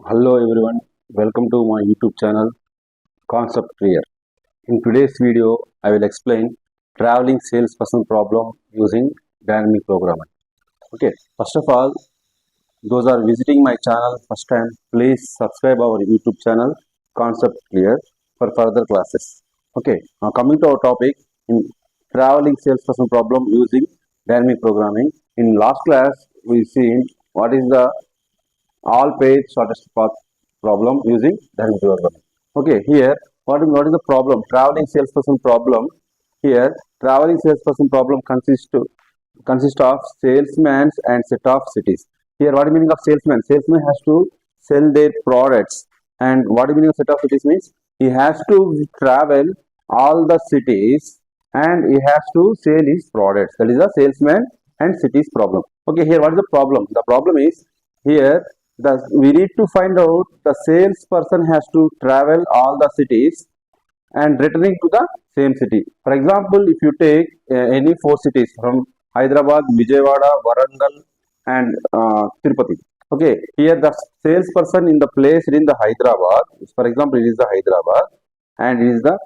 Hello everyone, welcome to my YouTube channel Concept Clear. In today's video, I will explain traveling salesperson problem using dynamic programming. Okay, first of all, those are visiting my channel first time, please subscribe our YouTube channel Concept Clear for further classes. Okay, now coming to our topic in traveling salesperson problem using dynamic programming. In last class, we seen what is the all page shortest path problem using dynamic programming. Okay, here what is the problem? Traveling salesperson problem. Here, traveling salesperson problem consists of salesmen and set of cities. Here, what is the meaning of salesman? Salesman has to sell their products, and what is the meaning of set of cities means he has to travel all the cities and he has to sell his products. That is a salesman and cities problem. Okay, here what is the problem? The problem is here we need to find out the salesperson has to travel all the cities and returning to the same city. For example, if you take any four cities from Hyderabad, Vijayawada, Warangal, and Tirupati. Okay, here the salesperson in the place in the Hyderabad, for example, it is the Hyderabad, and it is the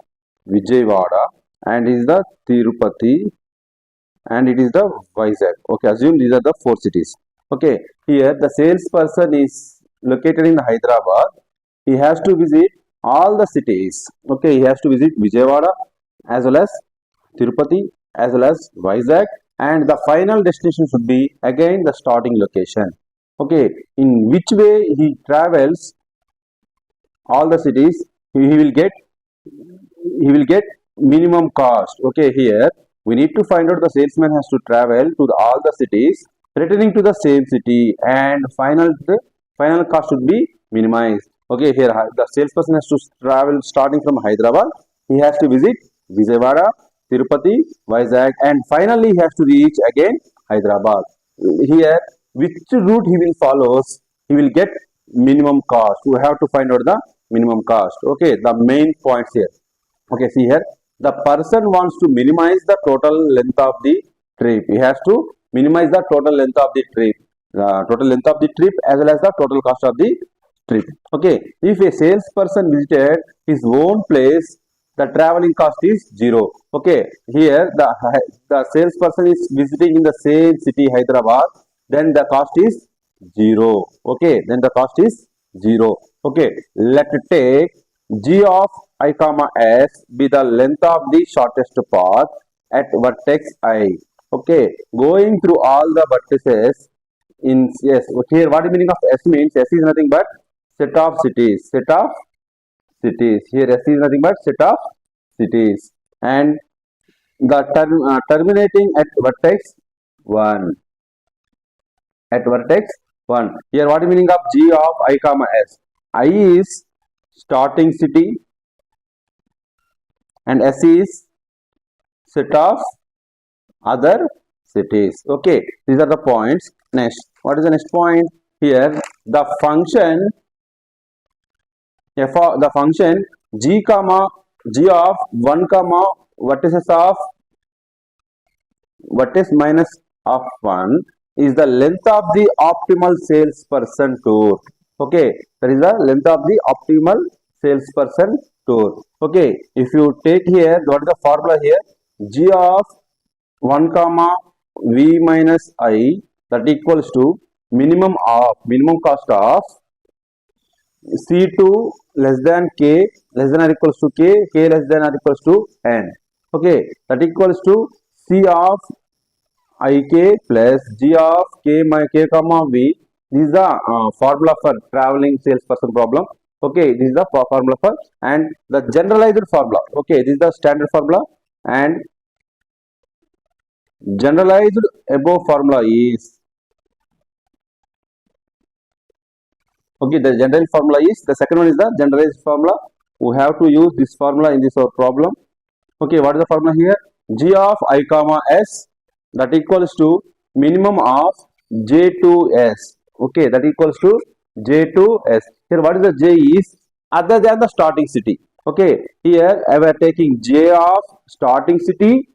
Vijayawada, and it is the Tirupati, and it is the Vizag. Okay, assume these are the four cities. Okay, here the salesperson is located in Hyderabad. He has to visit all the cities. Okay, he has to visit Vijayawada as well as Tirupati as well as Vizag, and the final destination should be again the starting location. Okay, in which way he travels all the cities, he will get minimum cost. Okay, here we need to find out the salesman has to travel to all the cities, returning to the same city, and the final cost should be minimized. Okay, here the salesperson has to travel starting from Hyderabad. He has to visit Vijayawada, Tirupati, Vizag, and finally he has to reach again Hyderabad. Here, which route he will follow, he will get minimum cost. We have to find out the minimum cost. Okay, the main points here. Okay, see here, the person wants to minimize the total length of the trip. He has to minimize the total length of the trip, as well as the total cost of the trip. Okay, if a salesperson visited his own place, the traveling cost is 0. Okay, here the salesperson is visiting in the same city Hyderabad, then the cost is 0. Okay, then the cost is 0. Okay, let take g of I comma s be the length of the shortest path at vertex I. Okay, going through all the vertices in yes. Okay, here what the meaning of S means? S is nothing but set of cities. Set of cities. Here S is nothing but set of cities, and the terminating at vertex 1. At vertex 1. Here what is the meaning of G of I comma S? I is starting city and S is set of other cities. Okay, these are the points. Next, what is the next point? Here the function the function g of 1 comma vertices of vertex minus of 1 is the length of the optimal salesperson tour. Okay, that is the length of the optimal salesperson tour. Okay, if you take here, what is the formula here? G of 1 comma v minus I, that equals to minimum cost of C2 less than K less than or equals to K less than or equals to N. Okay, that equals to C of Ik plus G of K comma V. This is the formula for traveling salesperson problem. Okay, this is the formula for, and the generalized formula. Okay, this is the standard formula, and generalized above formula is, okay, the general formula is, the second one is the generalized formula. We have to use this formula in this problem. Okay, what is the formula here? G of I comma S, that equals to minimum of J2S. Okay, that equals to J2S. Here what is the J is other than the starting city. Okay, here I am taking J of starting city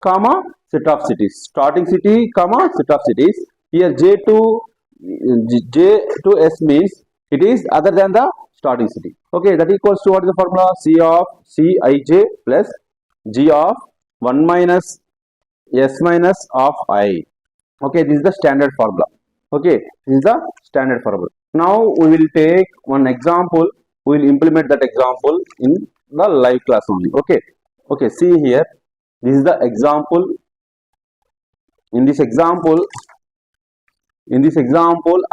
comma set of cities. Starting city comma set of cities. Here J2S means it is other than the starting city. Okay, that equals to, what is the formula? C of Cij plus G of 1 minus S minus of I. Okay, this is the standard formula. Okay, this is the standard formula. Now we will take one example. We will implement that example in the live class only. Okay, okay, see here, this is the example. In this example,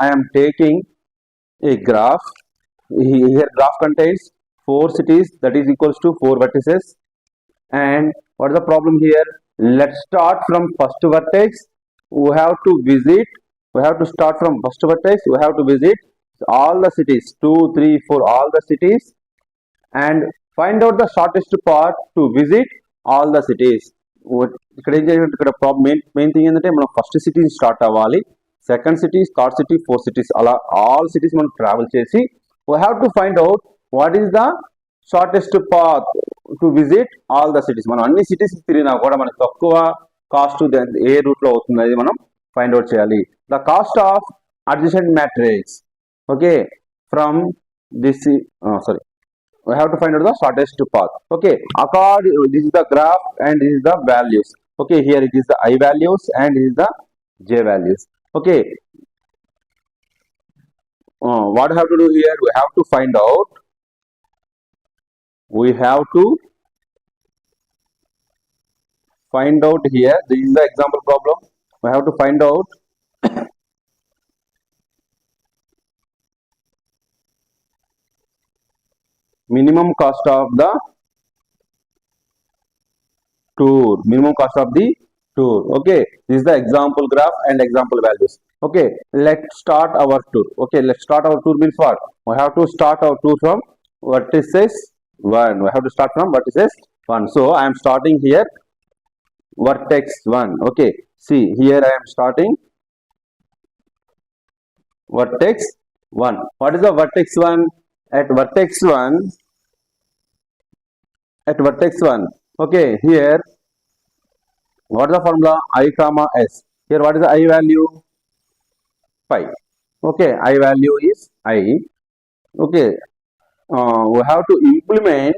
I am taking a graph. Here graph contains 4 cities, that is equals to 4 vertices. And what is the problem here? Let's start from first vertex. We have to visit, we have to start from first vertex. We have to visit all the cities, 2, 3, 4, all the cities, and find out the shortest path to visit all the cities. ఇక్కడ ఏం జరిగినట్టు, ఇక్కడ problem main thing ఏంటంటే మనం first city start అవ్వాలి, second city, third city, fourth cities, అలా all cities మనం travel చేసి we have to find out what is the shortest path to visit all the cities. మనం అన్ని సిటీస్ తిరిగినా కూడా మనకు తక్కువ కాస్ట్ ఏ రూట్ లో అవుతుంది అది మనం ఫైండ్ అవుట్ చేయాలి. The cost of adjacent matrix. Okay, from this sorry, we have to find out the shortest path. Okay, according, this is the graph and this is the values. Okay, here it is the I values and this is the J values. Okay, what I have to do here? We have to find out here, this is the example problem. We have to find out minimum cost of the tour. Okay, this is the example graph and example values. Okay, let's start our tour. Okay, let's start our tour means what? We have to start our tour from vertices 1. We have to start from vertices 1. So I am starting here vertex 1. Okay, see here I am starting vertex 1. What is the vertex 1? At vertex 1, okay, here what is the formula? I comma S. Here what is the I value? Pi. Okay, I value is I. Okay, we have to implement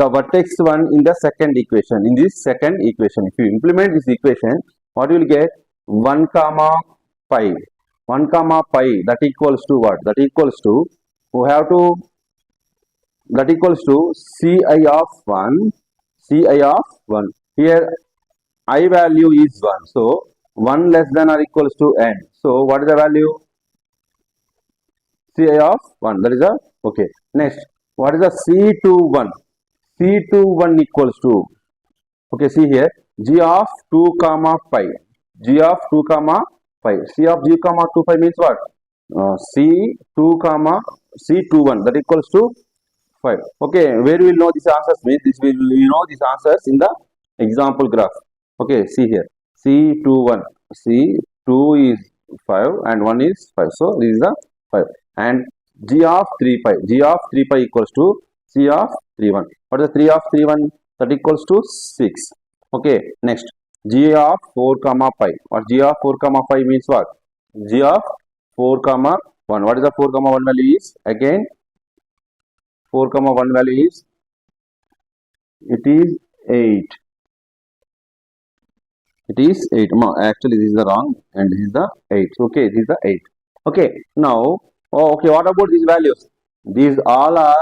the vertex 1 in the second equation. In this second equation, if you implement this equation, what you will get? 1 comma pi. 1 comma pi, that equals to what? That equals to, we have to, that equals to Ci of 1. Here I value is 1. So 1 less than or equals to n. So what is the value? Ci of 1. That is a, okay. Next, what is the C21? C21 equals to, okay, see here, G of 2 comma pi. G of 2 comma pi. C of G comma 2 pi means what? C2 comma C21, that equals to 5. Okay, where we will know these answers means this will, you know, these answers in the example graph. Okay, see here, C21, C2 is 5 and 1 is 5. So this is the 5. And G of 3 pi. G of 3 pi equals to C of 31. What is the 3 of 31? That equals to 6. Okay, next, G of 4 comma pi. What G of 4 comma pi means what? G of 4 comma 1. What is the 4 comma 1 value is? Again, 4 comma 1 value is, it is 8. It is 8. No, actually this is the wrong and this is the 8. Okay, this is the 8. Okay, now, oh, okay, what about these values? These are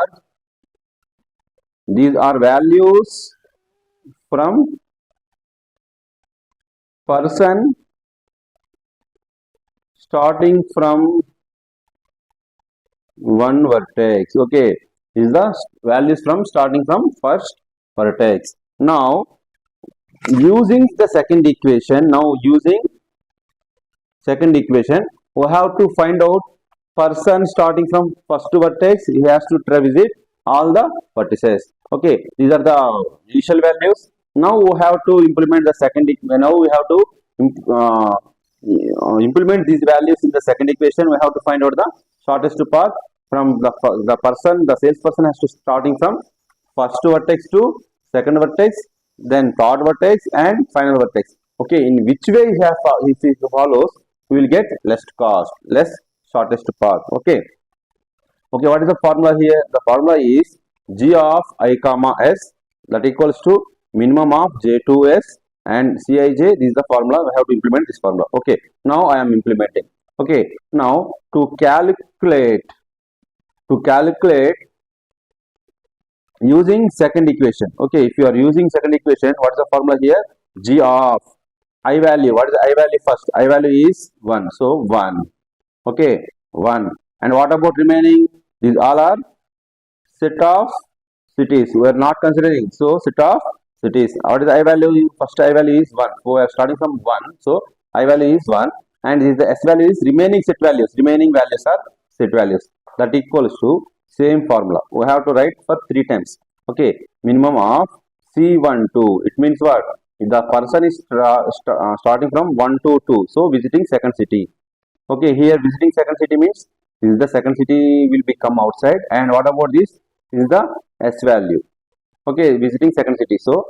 values from person starting from one vertex. Okay, is the values from starting from first vertex. Now using the second equation, we have to find out person starting from first vertex, he has to visit all the vertices. Okay, these are the initial values. Now we have to implement the second. Now we have to implement these values in the second equation. We have to find out the shortest path from the person. The salesperson has to starting from first vertex to second vertex, then third vertex and final vertex. Okay, in which way if he follows, we will get less cost, less shortest path. Okay, Okay, what is the formula here? The formula is g of I comma s that equals to minimum of j2s and Cij. This is the formula. We have to implement this formula. Okay, now I am implementing. Okay, now to calculate using second equation. Okay, if you are using second equation, what is the formula here? G of I value. What is the I value first? I value is 1. So 1. Okay, 1. And what about remaining? These all are set of cities. We are not considering. So set of cities. What is the I value? First I value is 1. So we are starting from 1. So I value is 1. And this is the S value is remaining set values. Remaining values are set values. That equals to same formula. We have to write for 3 times. Okay. Minimum of C12. It means what? If the person is starting from 1 to 2. So visiting second city. Okay. Here visiting second city means this is the second city will become outside. And what about this? This is the S value. Okay, visiting second city. So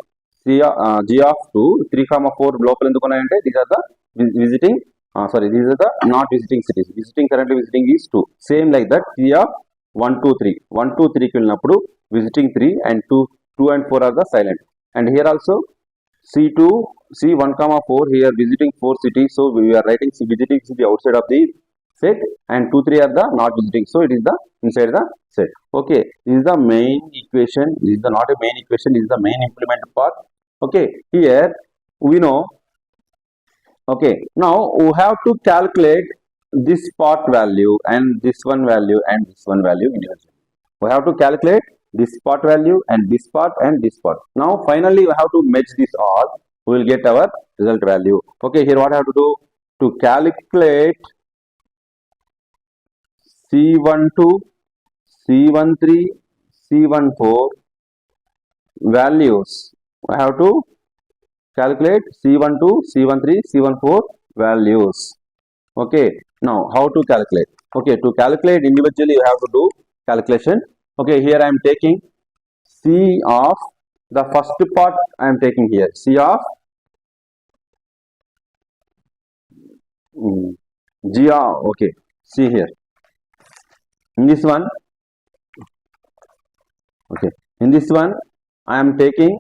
G of 2, 3, 4 local endukonnayante these are the visiting these are the not visiting cities. Currently visiting is 2. Same like that, G of 1, 2, 3. 1, 2, 3 కి వెళ్ళినప్పుడు visiting 3 and 2 and 4 are the silent. And here also C2, C1, 4 here visiting 4 cities. So we are writing visiting city outside of the set and 2, 3 are the not visiting. So it is the inside the set. Okay, this is the main equation. This is the not a main equation. This is the main implement part. Okay, here we know. Okay, now we have to calculate this part value and this one value and this one value individually. We have to calculate this part value and this part and this part. Now finally we have to match this all. We will get our result value. Okay, here what I have to do to calculate C12, C13, C14 values. I have to calculate C12, C13, C14 values. Okay, now how to calculate? Okay, to calculate individually you have to do calculation. Okay, here I am taking C of the first part I am taking here. C of G of, okay, see here. In this one, okay, in this one I am taking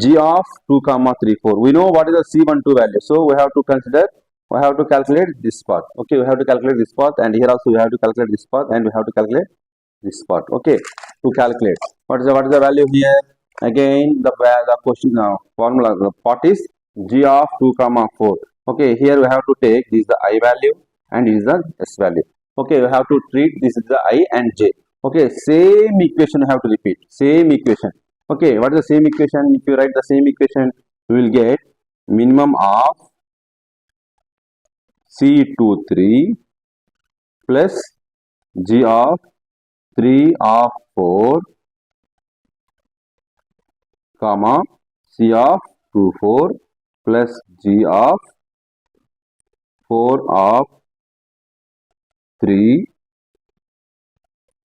G of 2, 3, 4. We know what is the C12 value. So we have to consider, we have to calculate this part. Okay, we have to calculate this part, and here also we have to calculate this part, and we have to calculate this part. Okay, to calculate. What is the value here? Again, the question formula, the part is G of 2, 4. Okay, here we have to take this is the I value and this is the S value. Okay, we have to treat this is the I and J. Okay, same equation you have to repeat. Same equation. Okay, what is the same equation? If you write the same equation, you will get minimum of C23 plus G of 3 of 4 comma C of 24 plus G of 4 of 3.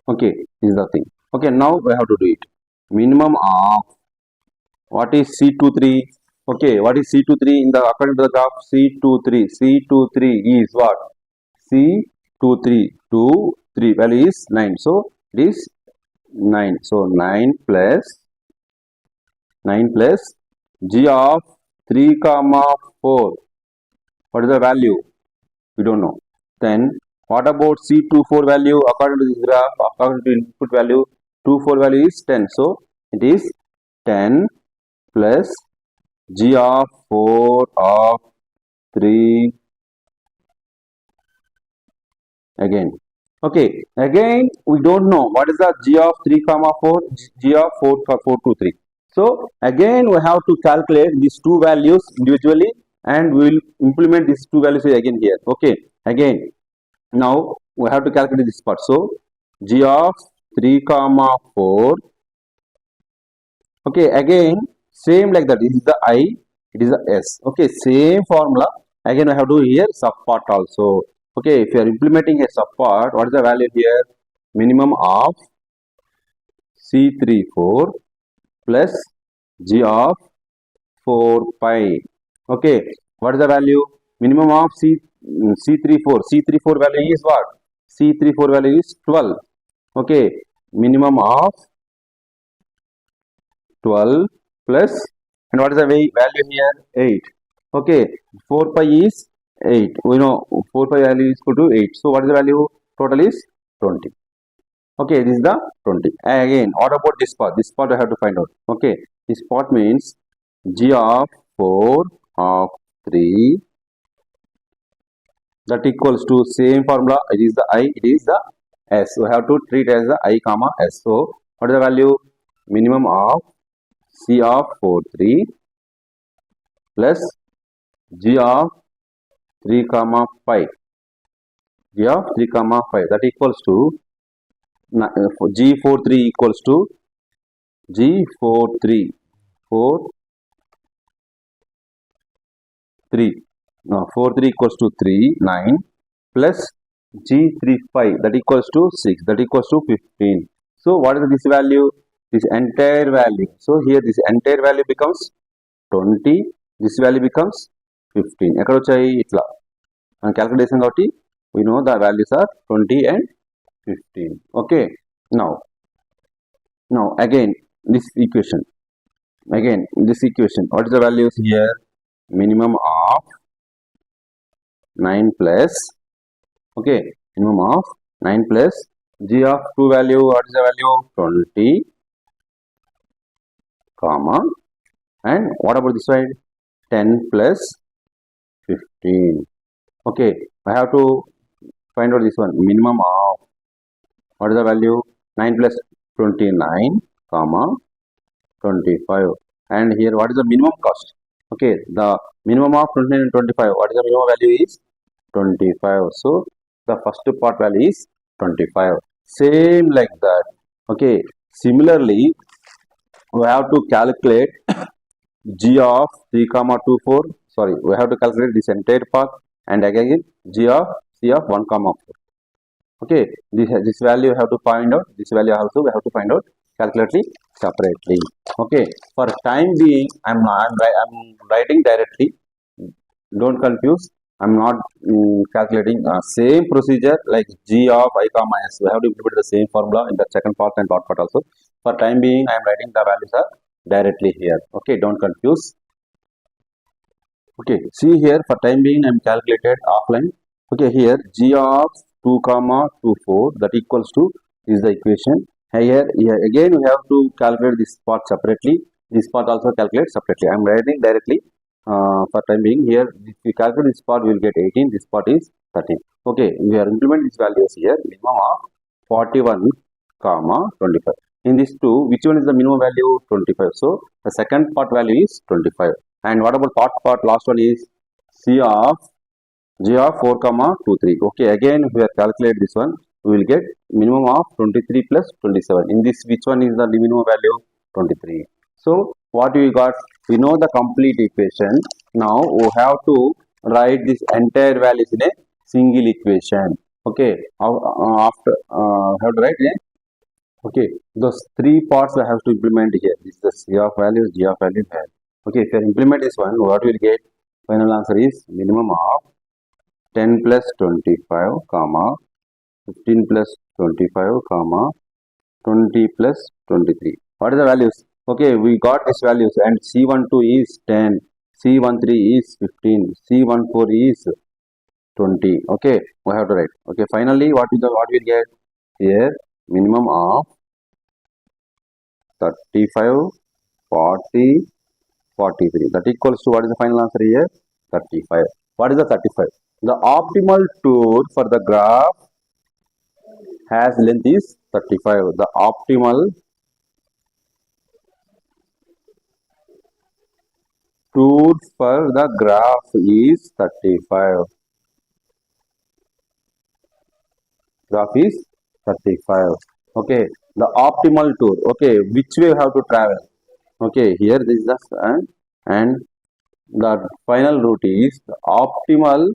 Okay, this is the thing. Okay, now we have to do it. Minimum of what is C23? Okay, what is C23 in the according to the graph? C23. C23 is what? C23 2 3 value is 9. So it is 9. So 9 plus G of 3, 4. What is the value? We don't know. Then what about C24 value according to this graph? According to input value, 24 value is 10. So it is 10 plus G of 4 of 3 again. Okay, again we don't know what is the G of 3, 4, G of 4, 4 to 3. So again we have to calculate these two values individually and we will implement these two values again here. Okay, again now we have to calculate this part. So G of 3, 4. Okay, again same like that. This is the I, it is the S. Okay, same formula. Again I have to do here sub part also. Okay, if you are implementing a sub part, what is the value here? Minimum of C34 plus G of 4 pi. Okay, what is the value? Minimum of C34. C34 value is what? C34 value is 12. Okay, minimum of 12 plus, and what is the value here? 8. Okay, 4 pi is 8. We know 4 pi value is equal to 8. So what is the value? Total is 20. Okay, this is the 20. Again, what about this part? This part I have to find out. Okay, this part means g of 4 of 3, that equals to same formula. It is the I, it is the S. We have to treat as the I comma S. So what is the value? Minimum of C of 4 3 plus G of 3 comma 5. G of 3 comma 5, that equals to G 4 3 equals to G 4 3 4 3. No, 4 3 equals to 3 9 plus G 3 5, that equals to 6, that equals to 15. So what is this value? This entire value. So here this entire value becomes 20. This value becomes 15. ఎక్కడ వచ్చాయి? ఇట్లా మనం calculation కాబట్టి we know the values are 20 and 15. Okay, now again this equation, what is the values here? Minimum of 9 plus, okay, minimum of 9 plus G of 2 value, what is the value? 20 comma, and what about this side? 10 plus 15. Okay, I have to find out this one. Minimum of, what is the value? 9 plus 29 comma 25. And here what is the minimum cost? Okay, the minimum of 29 and 25, what is the minimum value is 25. So the first part value is 25. Same like that. Okay, similarly we have to calculate G of 3 comma 2 4. Sorry, we have to calculate this entire part, and again G of C of 1 comma 4. Okay, this value you have to find out. This value also we have to find out, calculate separately. Okay, for time being I'm writing directly. Don't confuse. I'm not calculating same procedure like G of I comma S. We have to implement the same formula in the second part and third part also. For time being I am writing the values are directly here. Okay, don't confuse. Okay, see here, for time being I am calculated offline. Okay, here G of 2 comma 2 4, that equals to, is the equation. Here again we have to calculate this part separately. This part also calculate separately. I am writing directly. For time being here, if we calculate this part we will get 18. This part is 13. Okay, we are implement these values here. Minimum of 41 comma 25. In this two, which one is the minimum value? 25. So the second part value is 25. And what about third part? Last one is C of G of 4 comma 2 3. Okay, again we are calculate this one. We will get minimum of 23 plus 27. In this, which one is the minimum value? 23. So what we got? We know the complete equation. Now we have to write this entire values in a single equation. Okay, after have to write it. Okay, those three parts I have to implement here. This is the C of values, G of value, here. Okay, if you implement this one, what we will get? Final answer is minimum of 10 plus 25 comma 15 plus 25 comma 20 plus 23. What are the values? Okay, we got these values, and C12 is 10, C13 is 15, C14 is 20. Okay, we have to write. Okay, finally what we get here? Minimum of 35, 40, 43. That equals to, what is the final answer here? 35. What is the 35? The optimal tour for the graph has length is 35. The optimal tour for the graph is 35. Graph is 35. Okay, the optimal tour. Okay, which way you have to travel? Okay, here this is the sun, and the final route is the optimal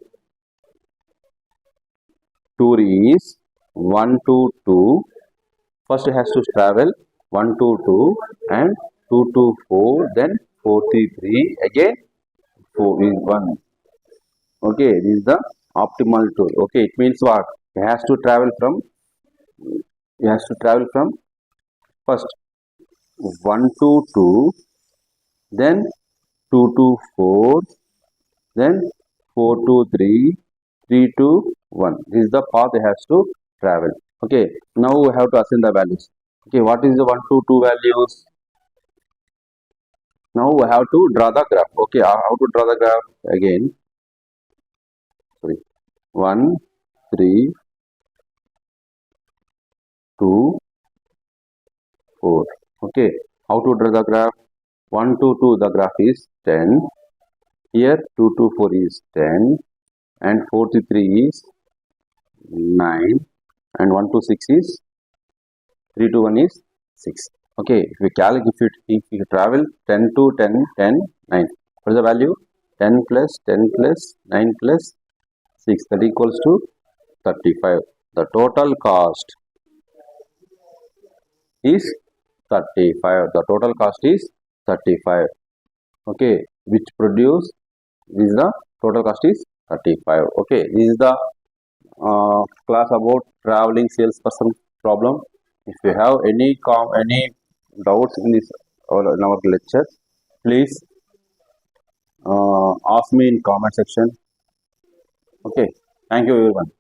tour is 1 to 2. First it has to travel 1 to 2 and 2 to 4, then 4 to 3, again 4 is 1. Okay, this is the optimal tour. Okay, it means what? It has to travel from he has to travel from first 1 to 2, then 2 to 4, then 4 to 3, 3 to 1. This is the path he has to travel. Okay, now we have to assign the values. Okay, what is the 1 to 2 values? Now we have to draw the graph. Okay, how to draw the graph again? Sorry, 1, 3, 2, 4. Okay, how to draw the graph? 1 to 2, the graph is 10. Here 2 to 4 is 10, and 4 to 3 is 9, and 1 to 6 is 3 to 1 is 6. Okay, if we calculate, if you travel 10 to 10, 10, 9. What is the value? 10 plus 10 plus 9 plus 6, that equals to 35. The total cost is 35. The total cost is 35. Okay, which produce, this is the total cost is 35. Okay, this is the class about traveling salesperson problem. If you have any doubts in this or in our lecture, please ask me in comment section. Okay, thank you everyone.